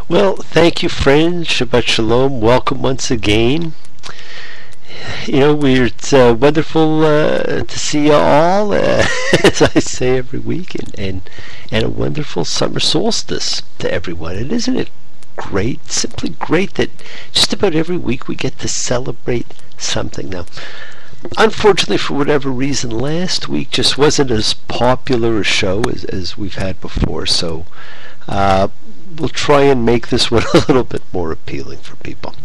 Well, thank you, friends. Shabbat Shalom. Welcome once again. It's wonderful to see you all, as I say every week, and a wonderful summer solstice to everyone. And isn't it great, simply great, that just about every week we get to celebrate something. Now, unfortunately, for whatever reason, last week just wasn't as popular a show as we've had before, so we'll try and make this one a little bit more appealing for people.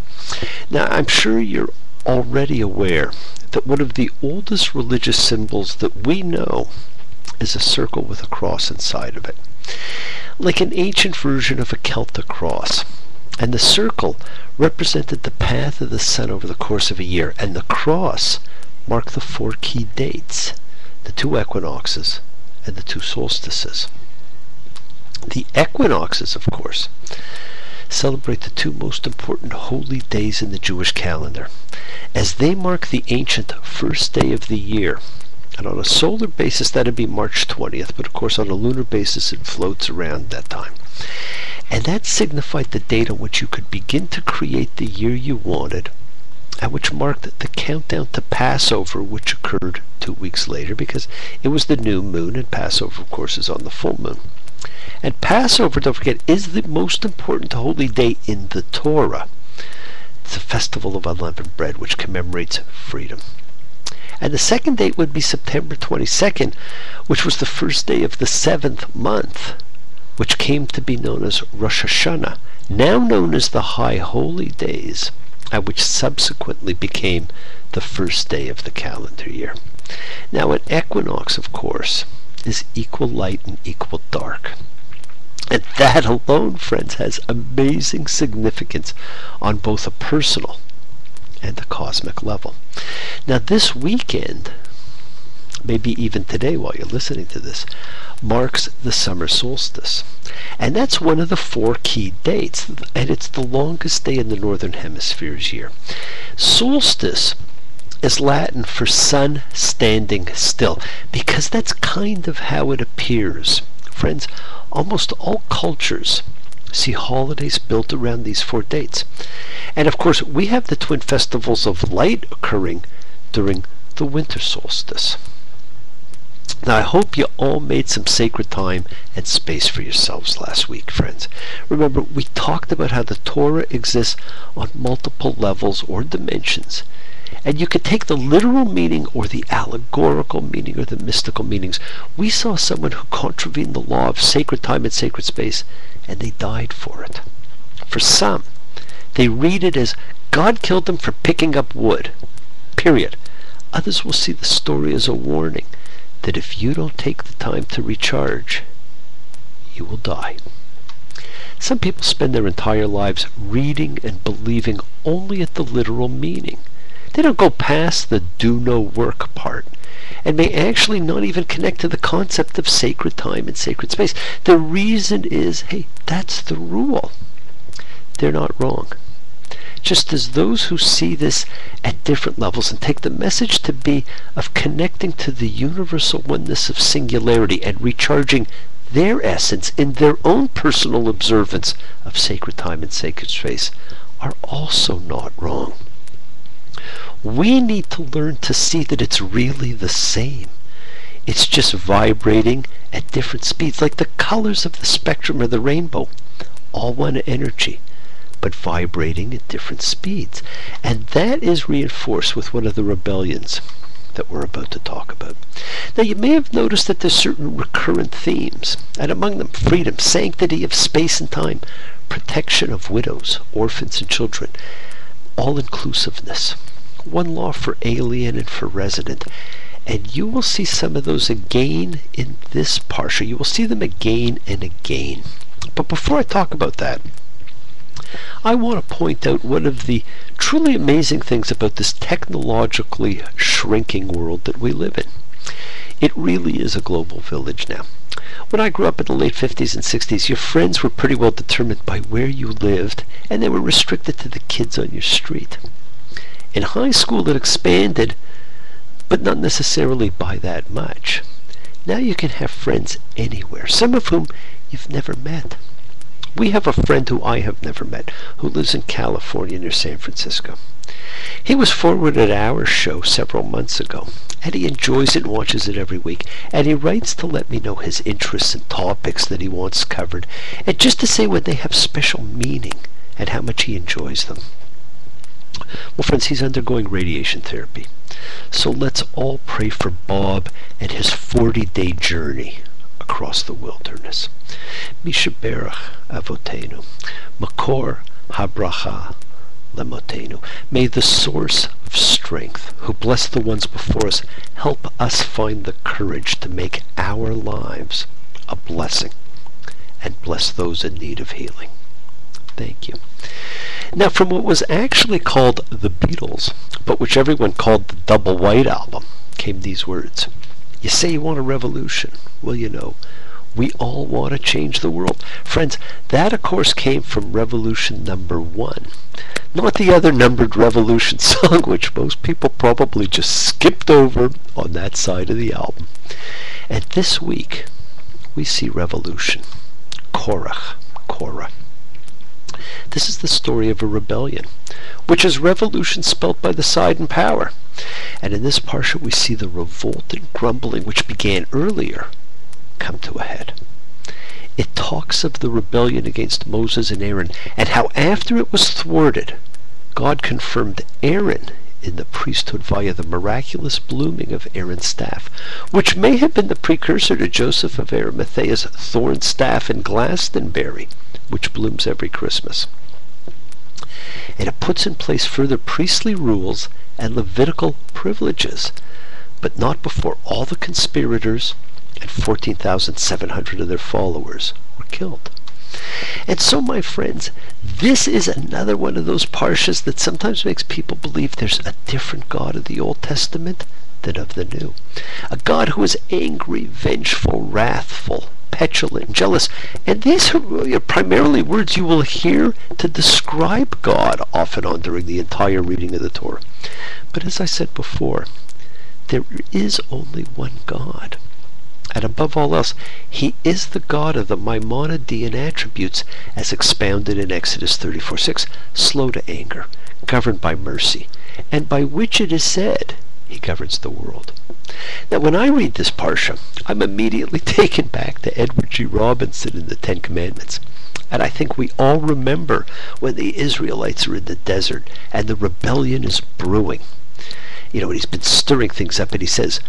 Now, I'm sure you're already aware that one of the oldest religious symbols that we know is a circle with a cross inside of it, like an ancient version of a Celtic cross. And the circle represented the path of the sun over the course of a year, and the cross marked the 4 key dates, the 2 equinoxes and the 2 solstices. The equinoxes, of course, celebrate the 2 most important holy days in the Jewish calendar, as they mark the ancient first day of the year. And on a solar basis, that'd be March 20th, but of course on a lunar basis it floats around that time. And that signified the date on which you could begin to create the year you wanted, and which marked the countdown to Passover, which occurred 2 weeks later, because it was the new moon, and Passover, of course, is on the full moon. And Passover, don't forget, is the most important holy day in the Torah. It's a festival of unleavened bread, which commemorates freedom. And the second date would be September 22nd, which was the first day of the 7th month, which came to be known as Rosh Hashanah, now known as the High Holy Days, and which subsequently became the first day of the calendar year. Now, an equinox, of course, is equal light and equal dark. And that alone, friends, has amazing significance on both a personal and a cosmic level. Now, this weekend, maybe even today while you're listening to this, marks the summer solstice. And that's one of the 4 key dates, and it's the longest day in the Northern Hemisphere's year. Solstice is Latin for sun standing still, because that's kind of how it appears. Friends, almost all cultures see holidays built around these 4 dates. And of course, we have the twin festivals of light occurring during the winter solstice. Now, I hope you all made some sacred time and space for yourselves last week, friends. Remember, we talked about how the Torah exists on multiple levels or dimensions. And you could take the literal meaning or the allegorical meaning or the mystical meanings. We saw someone who contravened the law of sacred time and sacred space, and they died for it. For some, they read it as God killed them for picking up wood, period. Others will see the story as a warning that if you don't take the time to recharge, you will die. Some people spend their entire lives reading and believing only at the literal meaning. They don't go past the do no work part, and may actually not even connect to the concept of sacred time and sacred space. The reason is, hey, that's the rule. They're not wrong. Just as those who see this at different levels and take the message to be of connecting to the universal oneness of singularity and recharging their essence in their own personal observance of sacred time and sacred space, are also not wrong. We need to learn to see that it's really the same. It's just vibrating at different speeds, like the colors of the spectrum of the rainbow. All one energy, but vibrating at different speeds. And that is reinforced with one of the rebellions that we're about to talk about. Now, you may have noticed that there's certain recurrent themes, and among them freedom, sanctity of space and time, protection of widows, orphans, and children, all-inclusiveness, one law for alien and for resident. And you will see some of those again in this parsha. You will see them again and again. But before I talk about that, I want to point out one of the truly amazing things about this technologically shrinking world that we live in. It really is a global village now. When I grew up in the late 50s and 60s, your friends were pretty well determined by where you lived, and they were restricted to the kids on your street. In high school, it expanded, but not necessarily by that much. Now you can have friends anywhere, some of whom you've never met. We have a friend who I have never met, who lives in California near San Francisco. He was forwarded our show several months ago, and he enjoys it and watches it every week. And he writes to let me know his interests and topics that he wants covered, and just to say when they have special meaning and how much he enjoys them. Well, friends, he's undergoing radiation therapy. So let's all pray for Bob and his 40-day journey across the wilderness. Mishaberach Avotenu, Makor Habracha Lemotenu. May the source of strength, who blessed the ones before us, help us find the courage to make our lives a blessing and bless those in need of healing. Thank you. Now, from what was actually called the Beatles, but which everyone called the Double White Album, came these words. You say you want a revolution. Well, you know, we all want to change the world. Friends, that of course came from Revolution number 1. Not the other numbered Revolution song, which most people probably just skipped over on that side of the album. And this week, we see Revolution. Korah. This is the story of a rebellion, which is revolution spelt by the side in power. And in this parsha we see the revolt and grumbling which began earlier come to a head. It talks of the rebellion against Moses and Aaron, and how after it was thwarted, God confirmed Aaron in the priesthood via the miraculous blooming of Aaron's staff, which may have been the precursor to Joseph of Arimathea's thorn staff in Glastonbury, which blooms every Christmas. And it puts in place further priestly rules and Levitical privileges, but not before all the conspirators and 14,700 of their followers were killed. And so, my friends, this is another one of those parshas that sometimes makes people believe there's a different God of the Old Testament than of the New. A God who is angry, vengeful, wrathful, petulant, jealous. And these are primarily words you will hear to describe God off and on during the entire reading of the Torah. But as I said before, there is only one God. And above all else, he is the God of the Maimonidean attributes as expounded in Exodus 34:6, slow to anger, governed by mercy, and by which it is said he governs the world. Now, when I read this parsha, I'm immediately taken back to Edward G. Robinson in the Ten Commandments. And I think we all remember when the Israelites are in the desert and the rebellion is brewing. You know, and he's been stirring things up, and he says,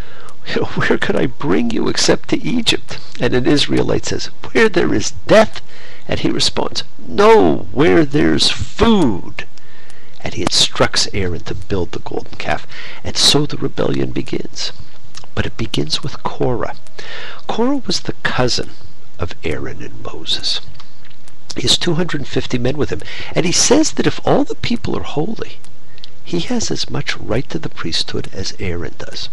where could I bring you except to Egypt? And an Israelite says, where there is death? And he responds, no, where there's food. And he instructs Aaron to build the golden calf. And so the rebellion begins. But it begins with Korah. Korah was the cousin of Aaron and Moses. He has 250 men with him. And he says that if all the people are holy, he has as much right to the priesthood as Aaron does.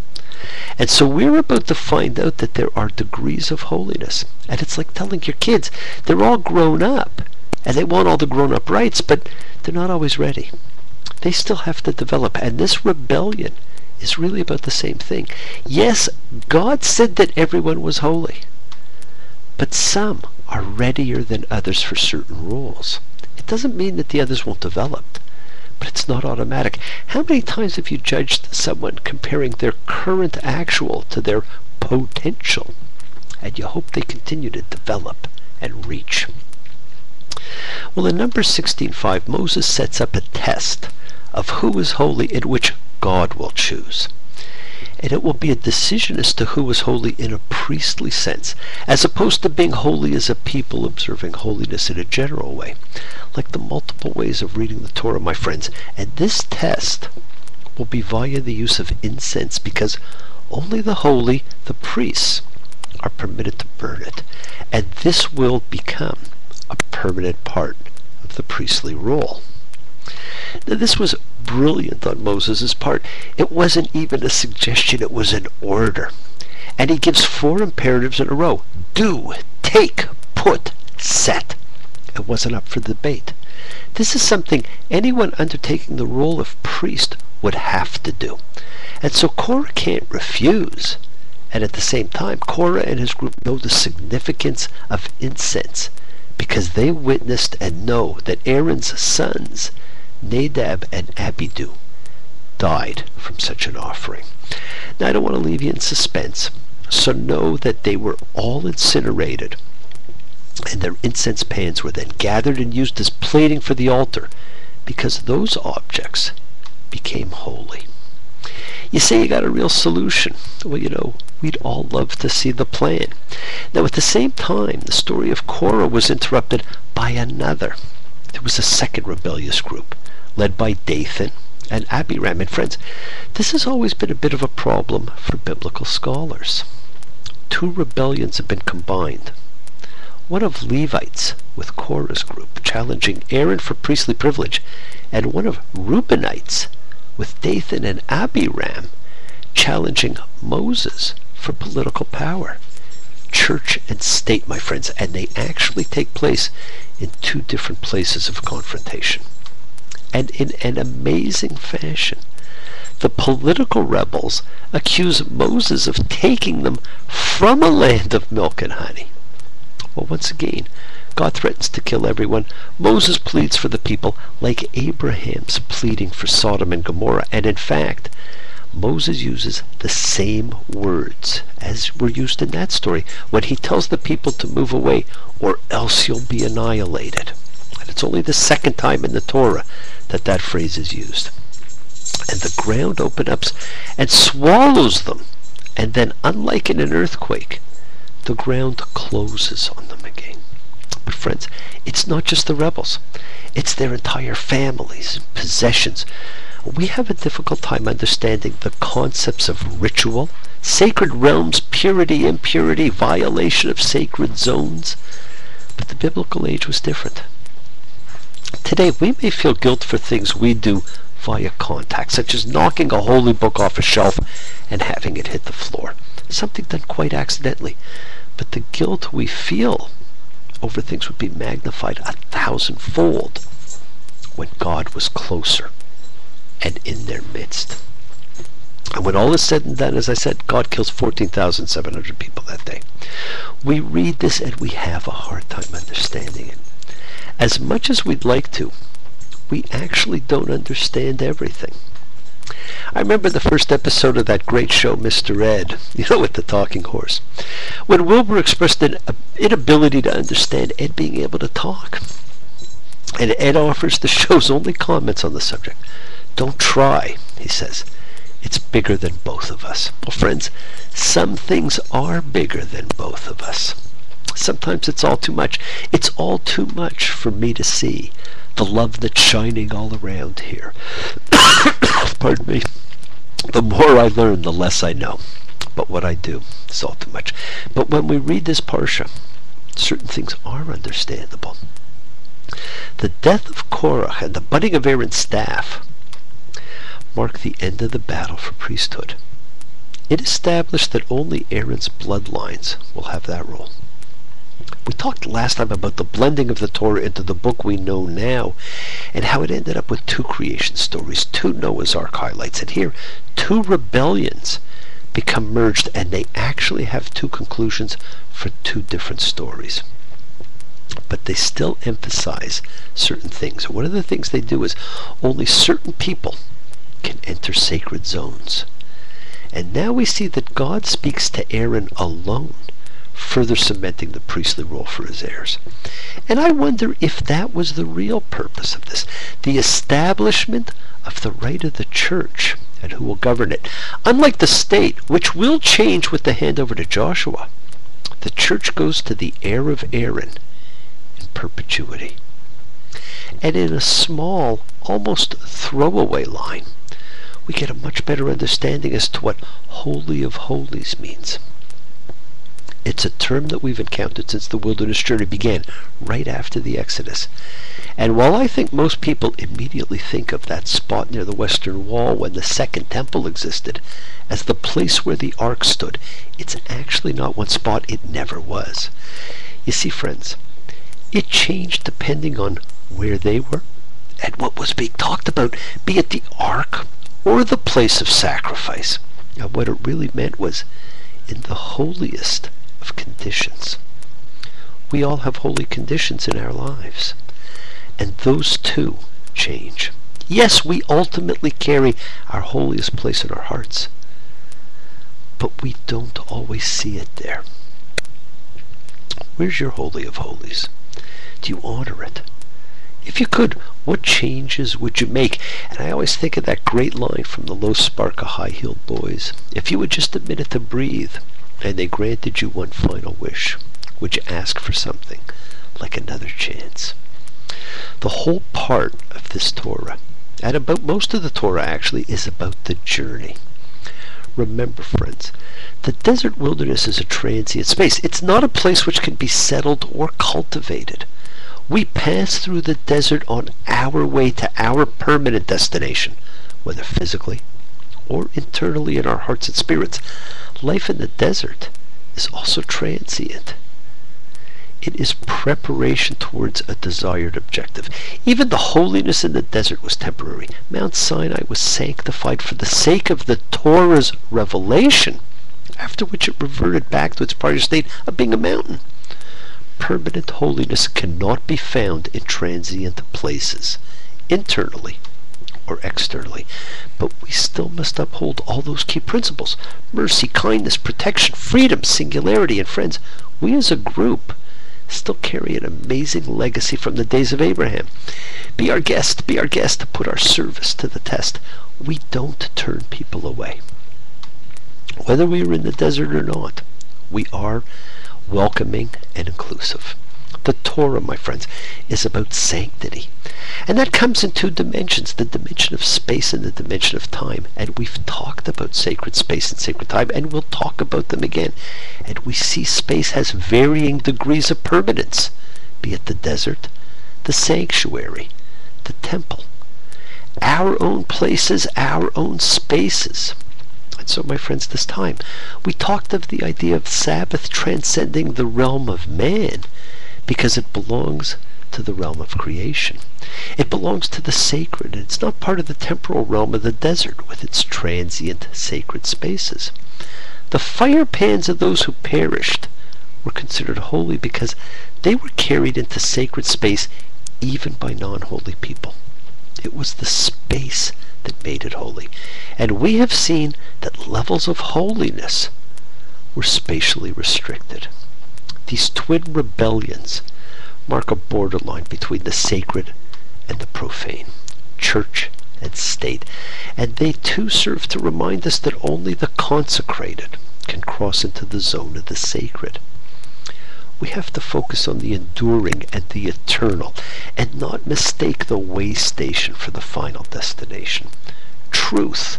And so we're about to find out that there are degrees of holiness. And it's like telling your kids, they're all grown up, and they want all the grown-up rights, but they're not always ready. They still have to develop. And this rebellion is really about the same thing. Yes, God said that everyone was holy, but some are readier than others for certain rules. It doesn't mean that the others won't develop, but it's not automatic. How many times have you judged someone comparing their current actual to their potential? And you hope they continue to develop and reach. Well, in Numbers 16:5, Moses sets up a test of who is holy in which God will choose. And it will be a decision as to who is holy in a priestly sense, as opposed to being holy as a people observing holiness in a general way, like the multiple ways of reading the Torah, my friends. And this test will be via the use of incense, because only the holy, the priests, are permitted to burn it. And this will become a permanent part of the priestly role. Now, this was brilliant on Moses' part. It wasn't even a suggestion, it was an order. And he gives 4 imperatives in a row. Do, take, put, set. It wasn't up for debate. This is something anyone undertaking the role of priest would have to do. And so Korah can't refuse. And at the same time, Korah and his group know the significance of incense, because they witnessed and know that Aaron's sons, Nadab and Abidu, died from such an offering. Now, I don't want to leave you in suspense, so know that they were all incinerated, and their incense pans were then gathered and used as plating for the altar, because those objects became holy. You say you got a real solution. Well, we'd all love to see the plan. Now, at the same time, the story of Korah was interrupted by another. There was a second rebellious group, led by Dathan and Abiram. And friends, this has always been a bit of a problem for biblical scholars. Two rebellions have been combined. One of Levites with Korah's group, challenging Aaron for priestly privilege, and one of Reubenites with Dathan and Abiram, challenging Moses for political power. Church and state, my friends, and they actually take place in two different places of confrontation. And in an amazing fashion, the political rebels accuse Moses of taking them from a land of milk and honey. Well, once again, God threatens to kill everyone. Moses pleads for the people like Abraham's pleading for Sodom and Gomorrah. And in fact, Moses uses the same words as were used in that story when he tells the people to move away or else you'll be annihilated. And it's only the second time in the Torah that that phrase is used. And the ground opens up and swallows them. And then, unlike in an earthquake, the ground closes on them again. But friends, it's not just the rebels. It's their entire families and possessions. We have a difficult time understanding the concepts of ritual, sacred realms, purity, impurity, violation of sacred zones. But the biblical age was different. Today, we may feel guilt for things we do via contact, such as knocking a holy book off a shelf and having it hit the floor. Something done quite accidentally. But the guilt we feel over things would be magnified 1,000-fold when God was closer and in their midst. And when all is said and done, as I said, God kills 14,700 people that day. We read this and we have a hard time understanding it. As much as we'd like to, we actually don't understand everything. I remember the first episode of that great show, Mr. Ed, with the talking horse, when Wilbur expressed an inability to understand Ed being able to talk. And Ed offers the show's only comments on the subject. Don't try, he says. It's bigger than both of us. Well, friends, some things are bigger than both of us. Sometimes it's all too much. It's all too much for me to see the love that's shining all around here. Pardon me. The more I learn, the less I know. But what I do is all too much. But when we read this parsha, certain things are understandable. The death of Korah and the budding of Aaron's staff mark the end of the battle for priesthood. It established that only Aaron's bloodlines will have that role. We talked last time about the blending of the Torah into the book we know now, and how it ended up with two creation stories, two Noah's Ark highlights, and here two rebellions become merged, and they actually have two conclusions for two different stories. But they still emphasize certain things. One of the things they do is only certain people can enter sacred zones. And now we see that God speaks to Aaron alone, further cementing the priestly role for his heirs. And I wonder if that was the real purpose of this, the establishment of the right of the church and who will govern it. Unlike the state, which will change with the handover to Joshua, the church goes to the heir of Aaron in perpetuity. And in a small, almost throwaway line, we get a much better understanding as to what Holy of Holies means. It's a term that we've encountered since the wilderness journey began, right after the Exodus. And while I think most people immediately think of that spot near the Western Wall when the Second Temple existed as the place where the Ark stood, it's actually not one spot. It never was. You see, friends, it changed depending on where they were and what was being talked about, be it the Ark or the place of sacrifice. And what it really meant was in the holiest of conditions. we all have holy conditions in our lives. And those too change. Yes, we ultimately carry our holiest place in our hearts, but we don't always see it there. Where's your Holy of Holies? Do you honor it? If you could, what changes would you make? And I always think of that great line from the Low Spark of High-Heeled Boys. If you would just a minute to breathe, and they granted you one final wish, would you ask for something like another chance? The whole part of this Torah, and about most of the Torah actually, is about the journey. Remember, friends, the desert wilderness is a transient space. It's not a place which can be settled or cultivated. We pass through the desert on our way to our permanent destination, whether physically or internally in our hearts and spirits. Life in the desert is also transient. It is preparation towards a desired objective. Even the holiness in the desert was temporary. Mount Sinai was sanctified for the sake of the Torah's revelation, after which it reverted back to its prior state of being a mountain. Permanent holiness cannot be found in transient places, internally or externally. But we still must uphold all those key principles: mercy, kindness, protection, freedom, singularity. And friends, we as a group still carry an amazing legacy from the days of Abraham. Be our guest, to put our service to the test. We don't turn people away. Whether we are in the desert or not, we are welcoming and inclusive. The Torah, my friends, is about sanctity. And that comes in two dimensions, the dimension of space and the dimension of time. And we've talked about sacred space and sacred time, and we'll talk about them again. And we see space has varying degrees of permanence, be it the desert, the sanctuary, the temple, our own places, our own spaces. And so, my friends, this time we talked of the idea of Sabbath transcending the realm of man, because it belongs to the realm of creation. It belongs to the sacred, and it's not part of the temporal realm of the desert with its transient sacred spaces. The fire pans of those who perished were considered holy because they were carried into sacred space even by non-holy people. It was the space that made it holy. And we have seen that levels of holiness were spatially restricted. These twin rebellions mark a borderline between the sacred and the profane, church and state, and they too serve to remind us that only the consecrated can cross into the zone of the sacred. We have to focus on the enduring and the eternal, and not mistake the way station for the final destination. Truth,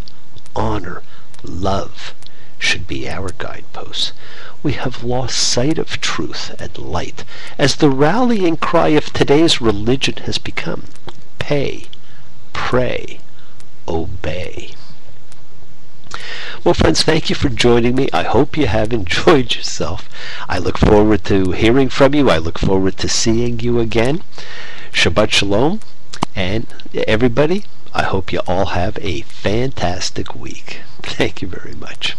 honor, love should be our guideposts. We have lost sight of truth and light, as the rallying cry of today's religion has become: pay, pray, obey. Well, friends, thank you for joining me. I hope you have enjoyed yourself. I look forward to hearing from you. I look forward to seeing you again. Shabbat Shalom. And everybody, I hope you all have a fantastic week. Thank you very much.